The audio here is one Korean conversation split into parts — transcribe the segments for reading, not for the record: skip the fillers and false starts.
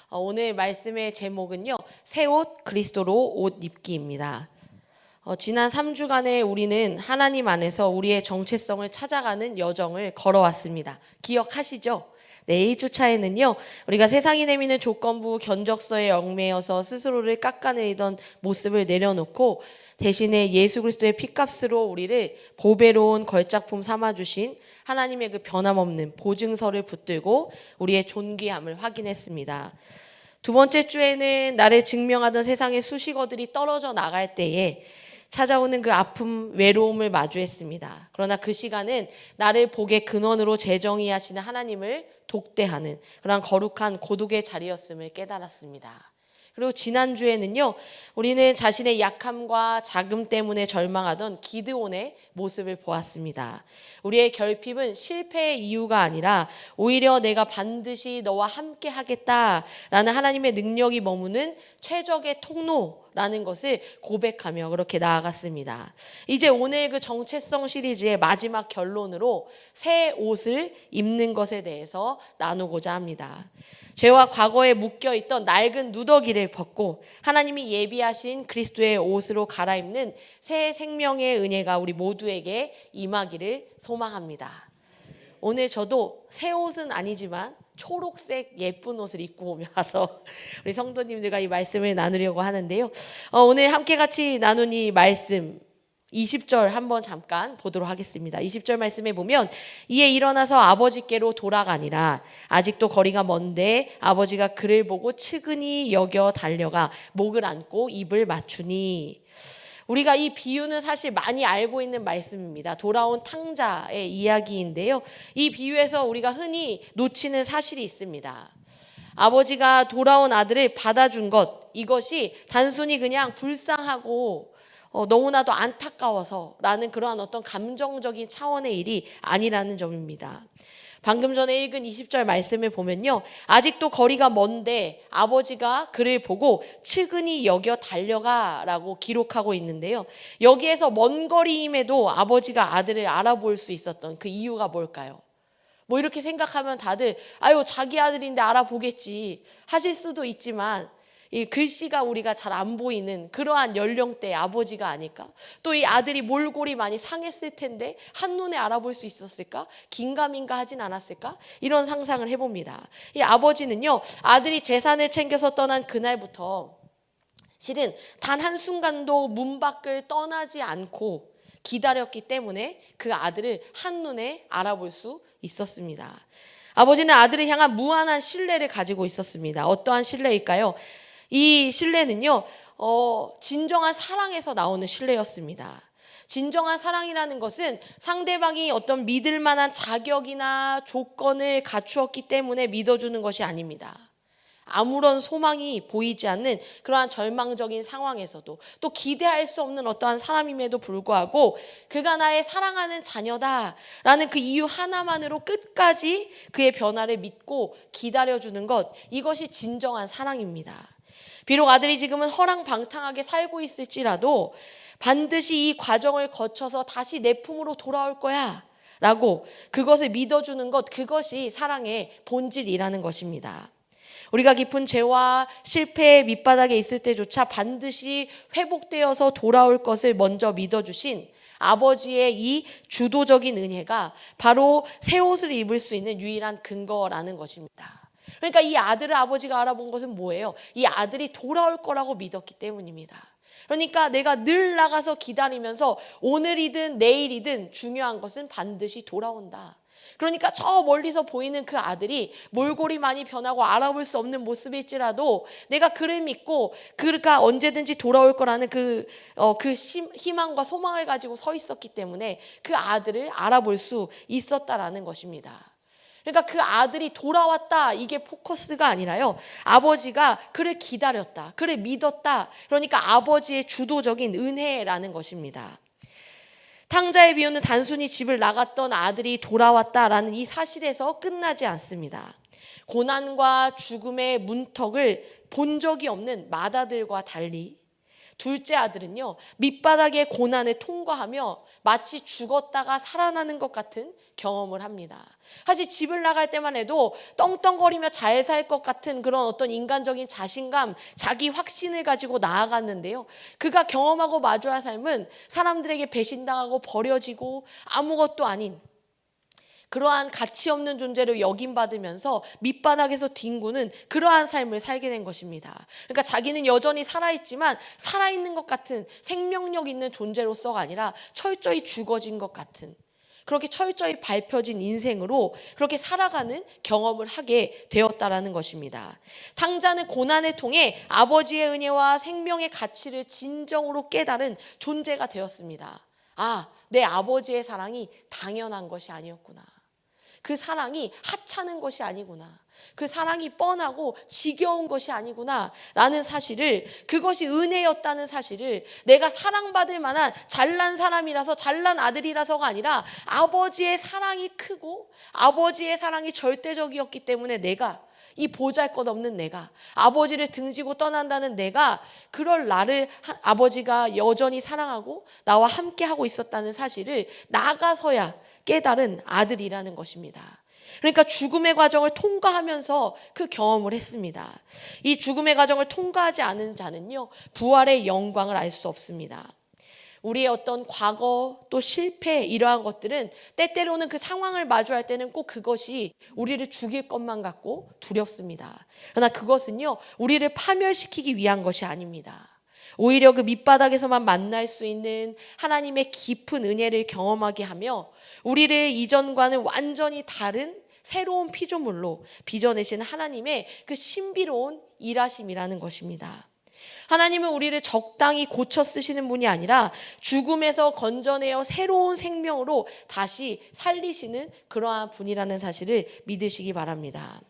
오늘 말씀의 제목은요, 새 옷 그리스도로 옷 입기입니다. 지난 3주간에 우리는 하나님 안에서 우리의 정체성을 찾아가는 여정을 걸어왔습니다. 기억하시죠? 네, 1주차에는요, 우리가 세상이 내미는 조건부 견적서에 얽매여서 스스로를 깎아내리던 모습을 내려놓고 대신에 예수 그리스도의 피값으로 우리를 보배로운 걸작품 삼아주신 하나님의 그 변함없는 보증서를 붙들고 우리의 존귀함을 확인했습니다. 두 번째 주에는 나를 증명하던 세상의 수식어들이 떨어져 나갈 때에 찾아오는 그 아픔, 외로움을 마주했습니다. 그러나 그 시간은 나를 복의 근원으로 재정의 하시는 하나님을 독대하는 그런 거룩한 고독의 자리였음을 깨달았습니다. 그리고 지난주에는요, 우리는 자신의 약함과 자금 때문에 절망하던 기드온의 모습을 보았습니다. 우리의 결핍은 실패의 이유가 아니라 오히려 내가 반드시 너와 함께 하겠다라는 하나님의 능력이 머무는 최적의 통로라는 것을 고백하며 그렇게 나아갔습니다. 이제 오늘 그 정체성 시리즈의 마지막 결론으로 새 옷을 입는 것에 대해서 나누고자 합니다. 죄와 과거에 묶여있던 낡은 누더기를 벗고 하나님이 예비하신 그리스도의 옷으로 갈아입는 새 생명의 은혜가 우리 모두에게 임하기를 소망합니다. 오늘 저도 새 옷은 아니지만 초록색 예쁜 옷을 입고 와서 우리 성도님들과 이 말씀을 나누려고 하는데요. 오늘 함께 같이 나눈 이 말씀 20절 한번 잠깐 보도록 하겠습니다. 20절 말씀에 보면 이에 일어나서 아버지께로 돌아가니라. 아직도 거리가 먼데 아버지가 그를 보고 측은히 여겨 달려가 목을 안고 입을 맞추니. 우리가 이 비유는 사실 많이 알고 있는 말씀입니다. 돌아온 탕자의 이야기인데요. 이 비유에서 우리가 흔히 놓치는 사실이 있습니다. 아버지가 돌아온 아들을 받아준 것, 이것이 단순히 그냥 불쌍하고 너무나도 안타까워서라는 그러한 어떤 감정적인 차원의 일이 아니라는 점입니다. 방금 전에 읽은 20절 말씀을 보면요, 아직도 거리가 먼데 아버지가 그를 보고 측은히 여겨 달려가라고 기록하고 있는데요. 여기에서 먼 거리임에도 아버지가 아들을 알아볼 수 있었던 그 이유가 뭘까요? 뭐 이렇게 생각하면 다들 아유 자기 아들인데 알아보겠지 하실 수도 있지만 이 글씨가 우리가 잘 안 보이는 그러한 연령대의 아버지가 아닐까? 또 이 아들이 몰골이 많이 상했을 텐데 한눈에 알아볼 수 있었을까? 긴가민가 하진 않았을까? 이런 상상을 해봅니다. 이 아버지는요, 아들이 재산을 챙겨서 떠난 그날부터 실은 단 한순간도 문 밖을 떠나지 않고 기다렸기 때문에 그 아들을 한눈에 알아볼 수 있었습니다. 아버지는 아들을 향한 무한한 신뢰를 가지고 있었습니다. 어떠한 신뢰일까요? 이 신뢰는요, 진정한 사랑에서 나오는 신뢰였습니다. 진정한 사랑이라는 것은 상대방이 어떤 믿을 만한 자격이나 조건을 갖추었기 때문에 믿어주는 것이 아닙니다. 아무런 소망이 보이지 않는 그러한 절망적인 상황에서도 또 기대할 수 없는 어떠한 사람임에도 불구하고 그가 나의 사랑하는 자녀다라는 그 이유 하나만으로 끝까지 그의 변화를 믿고 기다려주는 것, 이것이 진정한 사랑입니다. 비록 아들이 지금은 허랑방탕하게 살고 있을지라도 반드시 이 과정을 거쳐서 다시 내 품으로 돌아올 거야 라고 그것을 믿어주는 것, 그것이 사랑의 본질이라는 것입니다. 우리가 깊은 죄와 실패의 밑바닥에 있을 때조차 반드시 회복되어서 돌아올 것을 먼저 믿어주신 아버지의 이 주도적인 은혜가 바로 새 옷을 입을 수 있는 유일한 근거라는 것입니다. 그러니까 이 아들을 아버지가 알아본 것은 뭐예요? 이 아들이 돌아올 거라고 믿었기 때문입니다. 그러니까 내가 늘 나가서 기다리면서 오늘이든 내일이든 중요한 것은 반드시 돌아온다. 그러니까 저 멀리서 보이는 그 아들이 몰골이 많이 변하고 알아볼 수 없는 모습일지라도 내가 그를 믿고 그가 언제든지 돌아올 거라는 그 희망과 소망을 가지고 서 있었기 때문에 그 아들을 알아볼 수 있었다라는 것입니다. 그러니까 그 아들이 돌아왔다, 이게 포커스가 아니라요, 아버지가 그를 기다렸다, 그를 믿었다. 그러니까 아버지의 주도적인 은혜라는 것입니다. 탕자의 비유는 단순히 집을 나갔던 아들이 돌아왔다라는 이 사실에서 끝나지 않습니다. 고난과 죽음의 문턱을 본 적이 없는 맏아들과 달리 둘째 아들은요, 밑바닥의 고난을 통과하며 마치 죽었다가 살아나는 것 같은 경험을 합니다. 사실 집을 나갈 때만 해도 떵떵거리며 잘 살 것 같은 그런 어떤 인간적인 자신감, 자기 확신을 가지고 나아갔는데요. 그가 경험하고 마주할 삶은 사람들에게 배신당하고 버려지고 아무것도 아닌 그러한 가치 없는 존재로 여김받으면서 밑바닥에서 뒹구는 그러한 삶을 살게 된 것입니다. 그러니까 자기는 여전히 살아있지만 살아있는 것 같은 생명력 있는 존재로서가 아니라 철저히 죽어진 것 같은, 그렇게 철저히 밟혀진 인생으로 그렇게 살아가는 경험을 하게 되었다라는 것입니다. 탕자는 고난을 통해 아버지의 은혜와 생명의 가치를 진정으로 깨달은 존재가 되었습니다. 아, 내 아버지의 사랑이 당연한 것이 아니었구나. 그 사랑이 하찮은 것이 아니구나. 그 사랑이 뻔하고 지겨운 것이 아니구나 라는 사실을, 그것이 은혜였다는 사실을, 내가 사랑받을 만한 잘난 사람이라서, 잘난 아들이라서가 아니라 아버지의 사랑이 크고 아버지의 사랑이 절대적이었기 때문에 내가, 이 보잘것없는 내가, 아버지를 등지고 떠난다는 내가, 그럴 나를 아버지가 여전히 사랑하고 나와 함께하고 있었다는 사실을 나가서야 깨달은 아들이라는 것입니다. 그러니까 죽음의 과정을 통과하면서 그 경험을 했습니다. 이 죽음의 과정을 통과하지 않은 자는요, 부활의 영광을 알 수 없습니다. 우리의 어떤 과거 또 실패, 이러한 것들은 때때로는 그 상황을 마주할 때는 꼭 그것이 우리를 죽일 것만 같고 두렵습니다. 그러나 그것은요, 우리를 파멸시키기 위한 것이 아닙니다. 오히려 그 밑바닥에서만 만날 수 있는 하나님의 깊은 은혜를 경험하게 하며 우리를 이전과는 완전히 다른 새로운 피조물로 빚어내신 하나님의 그 신비로운 일하심이라는 것입니다. 하나님은 우리를 적당히 고쳐 쓰시는 분이 아니라 죽음에서 건져내어 새로운 생명으로 다시 살리시는 그러한 분이라는 사실을 믿으시기 바랍니다.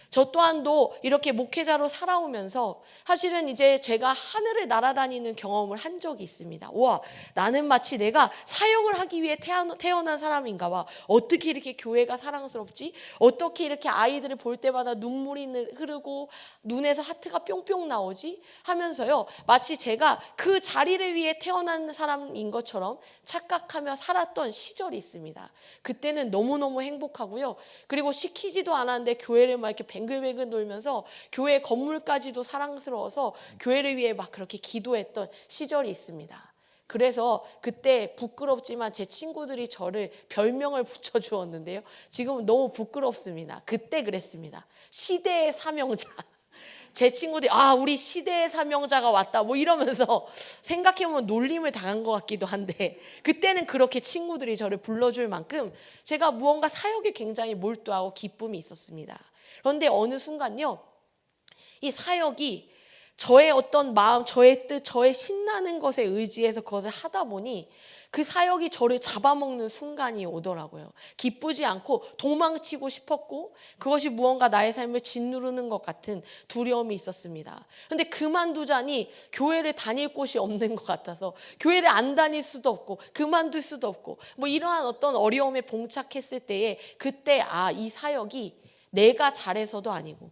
저 또한도 이렇게 목회자로 살아오면서 사실은 이제 제가 하늘을 날아다니는 경험을 한 적이 있습니다. 와, 나는 마치 내가 사역을 하기 위해 태어난 사람인가 봐. 어떻게 이렇게 교회가 사랑스럽지? 어떻게 이렇게 아이들을 볼 때마다 눈물이 흐르고 눈에서 하트가 뿅뿅 나오지? 하면서요, 마치 제가 그 자리를 위해 태어난 사람인 것처럼 착각하며 살았던 시절이 있습니다. 그때는 너무너무 행복하고요. 그리고 시키지도 않았는데 교회를 막 이렇게 뱅글뱅글 돌면서 교회 건물까지도 사랑스러워서 교회를 위해 막 그렇게 기도했던 시절이 있습니다. 그래서 그때 부끄럽지만 제 친구들이 저를 별명을 붙여주었는데요. 지금은 너무 부끄럽습니다. 그때 그랬습니다. 시대의 사명자. 제 친구들이 우리 시대의 사명자가 왔다 뭐 이러면서 생각해보면 놀림을 당한 것 같기도 한데, 그때는 그렇게 친구들이 저를 불러줄 만큼 제가 무언가 사역에 굉장히 몰두하고 기쁨이 있었습니다. 그런데 어느 순간요, 이 사역이 저의 어떤 마음, 저의 뜻, 저의 신나는 것에 의지해서 그것을 하다 보니 그 사역이 저를 잡아먹는 순간이 오더라고요. 기쁘지 않고 도망치고 싶었고 그것이 무언가 나의 삶을 짓누르는 것 같은 두려움이 있었습니다. 그런데 그만두자니 교회를 다닐 곳이 없는 것 같아서 교회를 안 다닐 수도 없고 그만둘 수도 없고 뭐 이러한 어떤 어려움에 봉착했을 때에 그때 이 사역이 내가 잘해서도 아니고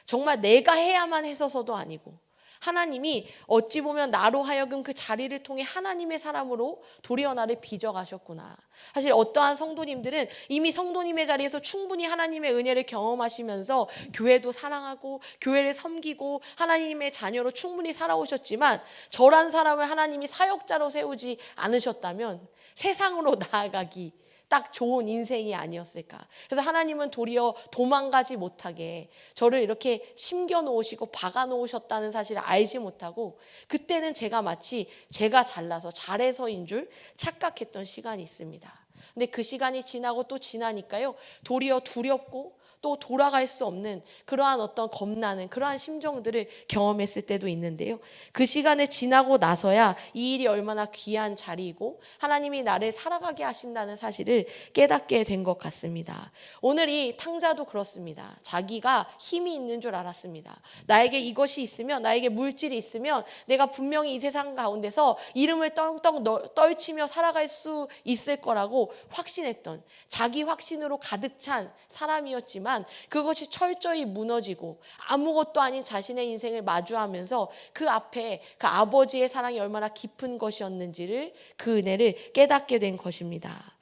정말 내가 해야만 해서도 아니고 하나님이 어찌 보면 나로 하여금 그 자리를 통해 하나님의 사람으로 도리어 나를 빚어가셨구나. 사실 어떠한 성도님들은 이미 성도님의 자리에서 충분히 하나님의 은혜를 경험하시면서 교회도 사랑하고 교회를 섬기고 하나님의 자녀로 충분히 살아오셨지만 저란 사람을 하나님이 사역자로 세우지 않으셨다면 세상으로 나아가기 딱 좋은 인생이 아니었을까. 그래서 하나님은 도리어 도망가지 못하게 저를 이렇게 심겨놓으시고 박아놓으셨다는 사실을 알지 못하고 그때는 제가 마치 제가 잘나서 잘해서인 줄 착각했던 시간이 있습니다. 근데 그 시간이 지나고 또 지나니까요, 도리어 두렵고 또 돌아갈 수 없는 그러한 어떤 겁나는 그러한 심정들을 경험했을 때도 있는데요. 그 시간을 지나고 나서야 이 일이 얼마나 귀한 자리이고 하나님이 나를 살아가게 하신다는 사실을 깨닫게 된 것 같습니다. 오늘 이 탕자도 그렇습니다. 자기가 힘이 있는 줄 알았습니다. 나에게 이것이 있으면, 나에게 물질이 있으면 내가 분명히 이 세상 가운데서 이름을 떵떵 떨치며 살아갈 수 있을 거라고 확신했던, 자기 확신으로 가득 찬 사람이었지만 있지만 그것이 철저히 무너지고 아무것도 아닌 자신의 인생을 마주하면서 그 앞에 그 아버지의 사랑이 얼마나 깊은 것이었는지를, 그 은혜를 깨닫게 된 것입니다.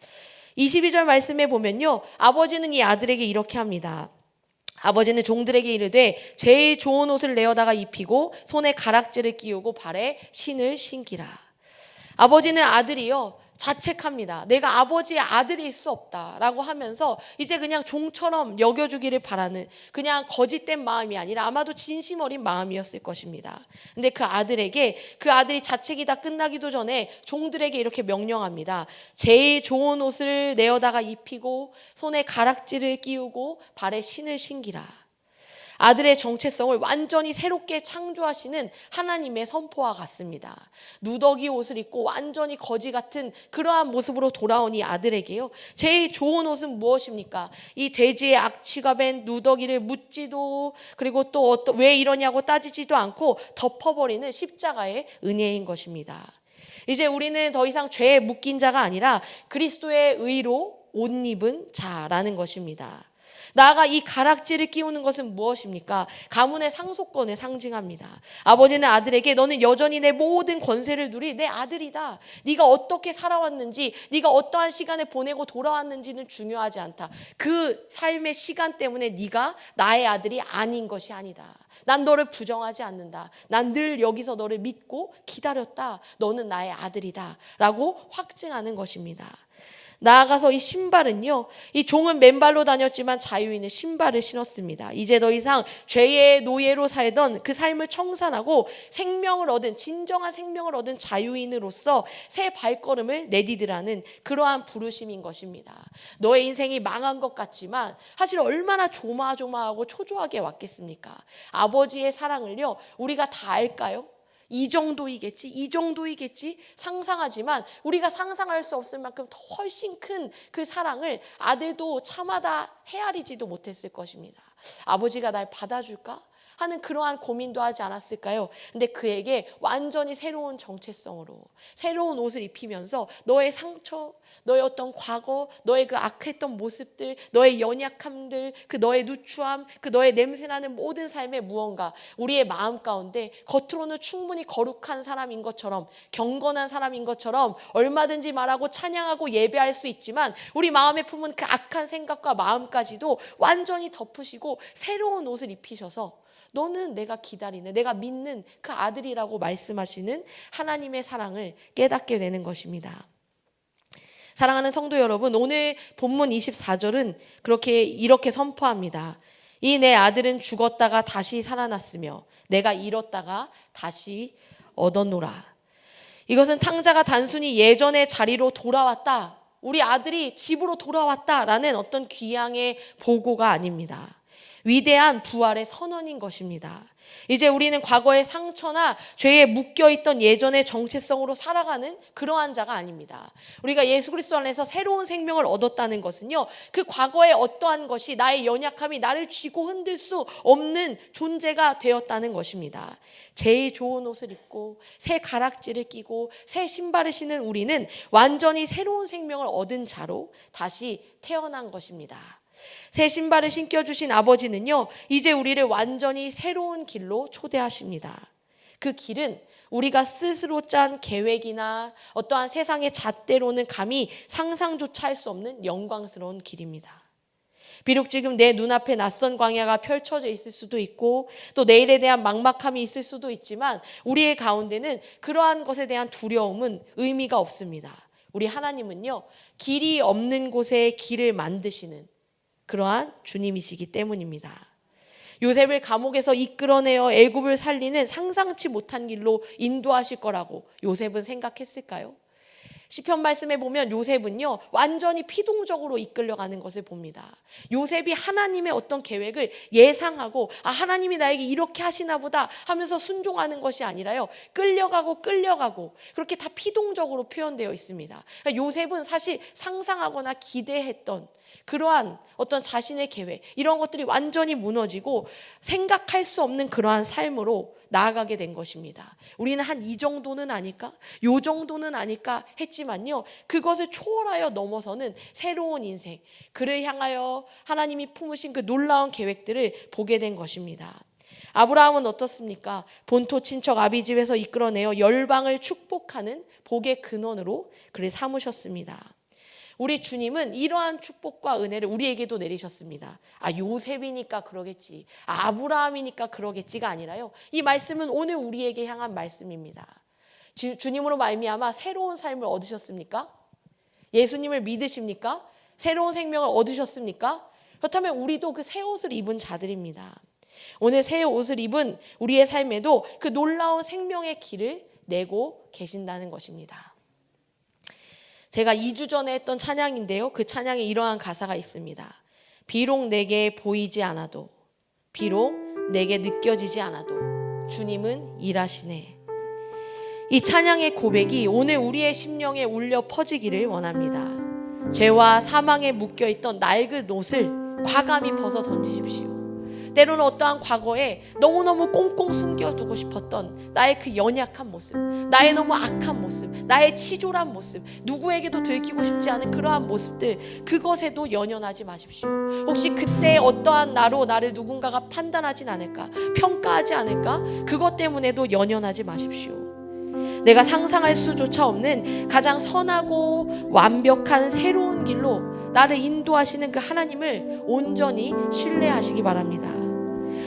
22절 말씀에 보면요, 아버지는 이 아들에게 이렇게 합니다. 아버지는 종들에게 이르되 제일 좋은 옷을 내어다가 입히고 손에 가락지를 끼우고 발에 신을 신기라. 아버지는 아들이요 자책합니다. 내가 아버지의 아들일 수 없다라고 하면서 이제 그냥 종처럼 여겨주기를 바라는, 그냥 거짓된 마음이 아니라 아마도 진심 어린 마음이었을 것입니다. 근데 그 아들이 자책이 다 끝나기도 전에 종들에게 이렇게 명령합니다. 제일 좋은 옷을 내어다가 입히고 손에 가락지를 끼우고 발에 신을 신기라. 아들의 정체성을 완전히 새롭게 창조하시는 하나님의 선포와 같습니다. 누더기 옷을 입고 완전히 거지 같은 그러한 모습으로 돌아온 이 아들에게요, 제일 좋은 옷은 무엇입니까? 이 돼지의 악취가 밴 누더기를 묻지도, 그리고 또 왜 이러냐고 따지지도 않고 덮어버리는 십자가의 은혜인 것입니다. 이제 우리는 더 이상 죄에 묶인 자가 아니라 그리스도의 의로 옷 입은 자라는 것입니다. 나아가 이 가락지를 끼우는 것은 무엇입니까? 가문의 상속권을 상징합니다. 아버지는 아들에게 너는 여전히 내 모든 권세를 누릴 내 아들이다. 네가 어떻게 살아왔는지, 네가 어떠한 시간을 보내고 돌아왔는지는 중요하지 않다. 그 삶의 시간 때문에 네가 나의 아들이 아닌 것이 아니다. 난 너를 부정하지 않는다. 난 늘 여기서 너를 믿고 기다렸다. 너는 나의 아들이다 라고 확증하는 것입니다. 나아가서 이 신발은요, 이 종은 맨발로 다녔지만 자유인은 신발을 신었습니다. 이제 더 이상 죄의 노예로 살던 그 삶을 청산하고 생명을 얻은, 진정한 생명을 얻은 자유인으로서 새 발걸음을 내디디라는 그러한 부르심인 것입니다. 너의 인생이 망한 것 같지만 사실 얼마나 조마조마하고 초조하게 왔겠습니까? 아버지의 사랑을요, 우리가 다 알까요? 이 정도이겠지 상상하지만 우리가 상상할 수 없을 만큼 더 훨씬 큰 그 사랑을 아들도 차마다 헤아리지도 못했을 것입니다. 아버지가 날 받아줄까 하는 그러한 고민도 하지 않았을까요? 근데 그에게 완전히 새로운 정체성으로 새로운 옷을 입히면서 너의 상처, 너의 어떤 과거, 너의 그 악했던 모습들, 너의 연약함들, 그 너의 누추함, 그 너의 냄새나는 모든 삶의 무언가, 우리의 마음 가운데 겉으로는 충분히 거룩한 사람인 것처럼, 경건한 사람인 것처럼 얼마든지 말하고 찬양하고 예배할 수 있지만 우리 마음에 품은 그 악한 생각과 마음까지도 완전히 덮으시고 새로운 옷을 입히셔서 너는 내가 기다리는, 내가 믿는 그 아들이라고 말씀하시는 하나님의 사랑을 깨닫게 되는 것입니다. 사랑하는 성도 여러분, 오늘 본문 24절은 이렇게 선포합니다. 이 내 아들은 죽었다가 다시 살아났으며 내가 잃었다가 다시 얻었노라. 이것은 탕자가 단순히 예전의 자리로 돌아왔다, 우리 아들이 집으로 돌아왔다라는 어떤 귀향의 보고가 아닙니다. 위대한 부활의 선언인 것입니다. 이제 우리는 과거의 상처나 죄에 묶여있던 예전의 정체성으로 살아가는 그러한 자가 아닙니다. 우리가 예수 그리스도 안에서 새로운 생명을 얻었다는 것은요, 그 과거의 어떠한 것이 나의 연약함이 나를 쥐고 흔들 수 없는 존재가 되었다는 것입니다. 제일 좋은 옷을 입고 새 가락지를 끼고 새 신발을 신은 우리는 완전히 새로운 생명을 얻은 자로 다시 태어난 것입니다. 새 신발을 신겨주신 아버지는요, 이제 우리를 완전히 새로운 길로 초대하십니다. 그 길은 우리가 스스로 짠 계획이나 어떠한 세상의 잣대로는 감히 상상조차 할 수 없는 영광스러운 길입니다. 비록 지금 내 눈앞에 낯선 광야가 펼쳐져 있을 수도 있고 또 내일에 대한 막막함이 있을 수도 있지만 우리의 가운데는 그러한 것에 대한 두려움은 의미가 없습니다. 우리 하나님은요, 길이 없는 곳에 길을 만드시는 그러한 주님이시기 때문입니다. 요셉을 감옥에서 이끌어내어 애굽을 살리는 상상치 못한 길로 인도하실 거라고 요셉은 생각했을까요? 시편 말씀에 보면 요셉은요, 완전히 피동적으로 이끌려가는 것을 봅니다. 요셉이 하나님의 어떤 계획을 예상하고 하나님이 나에게 이렇게 하시나 보다 하면서 순종하는 것이 아니라요, 끌려가고 그렇게 다 피동적으로 표현되어 있습니다. 그러니까 요셉은 사실 상상하거나 기대했던 그러한 어떤 자신의 계획, 이런 것들이 완전히 무너지고 생각할 수 없는 그러한 삶으로 나아가게 된 것입니다. 우리는 한 이 정도는 아닐까? 요 정도는 아닐까 했지만요, 그것을 초월하여 넘어서는 새로운 인생, 그를 향하여 하나님이 품으신 그 놀라운 계획들을 보게 된 것입니다. 아브라함은 어떻습니까? 본토 친척 아비집에서 이끌어내어 열방을 축복하는 복의 근원으로 그를 삼으셨습니다. 우리 주님은 이러한 축복과 은혜를 우리에게도 내리셨습니다. 요셉이니까 그러겠지, 아브라함이니까 그러겠지가 아니라요, 이 말씀은 오늘 우리에게 향한 말씀입니다. 주님으로 말미암아 새로운 삶을 얻으셨습니까? 예수님을 믿으십니까? 새로운 생명을 얻으셨습니까? 그렇다면 우리도 그 새 옷을 입은 자들입니다. 오늘 새 옷을 입은 우리의 삶에도 그 놀라운 생명의 길을 내고 계신다는 것입니다. 제가 2주 전에 했던 찬양인데요, 그 찬양에 이러한 가사가 있습니다. 비록 내게 보이지 않아도, 비록 내게 느껴지지 않아도 주님은 일하시네. 이 찬양의 고백이 오늘 우리의 심령에 울려 퍼지기를 원합니다. 죄와 사망에 묶여있던 낡은 옷을 과감히 벗어 던지십시오. 때로는 어떠한 과거에 너무너무 꽁꽁 숨겨두고 싶었던 나의 그 연약한 모습, 나의 너무 악한 모습, 나의 치졸한 모습, 누구에게도 들키고 싶지 않은 그러한 모습들, 그것에도 연연하지 마십시오. 혹시 그때 어떠한 나로 나를 누군가가 판단하진 않을까, 평가하지 않을까, 그것 때문에도 연연하지 마십시오. 내가 상상할 수조차 없는 가장 선하고 완벽한 새로운 길로 나를 인도하시는 그 하나님을 온전히 신뢰하시기 바랍니다.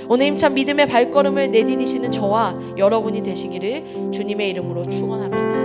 오늘 힘찬 믿음의 발걸음을 내디디시는 저와 여러분이 되시기를 주님의 이름으로 축원합니다.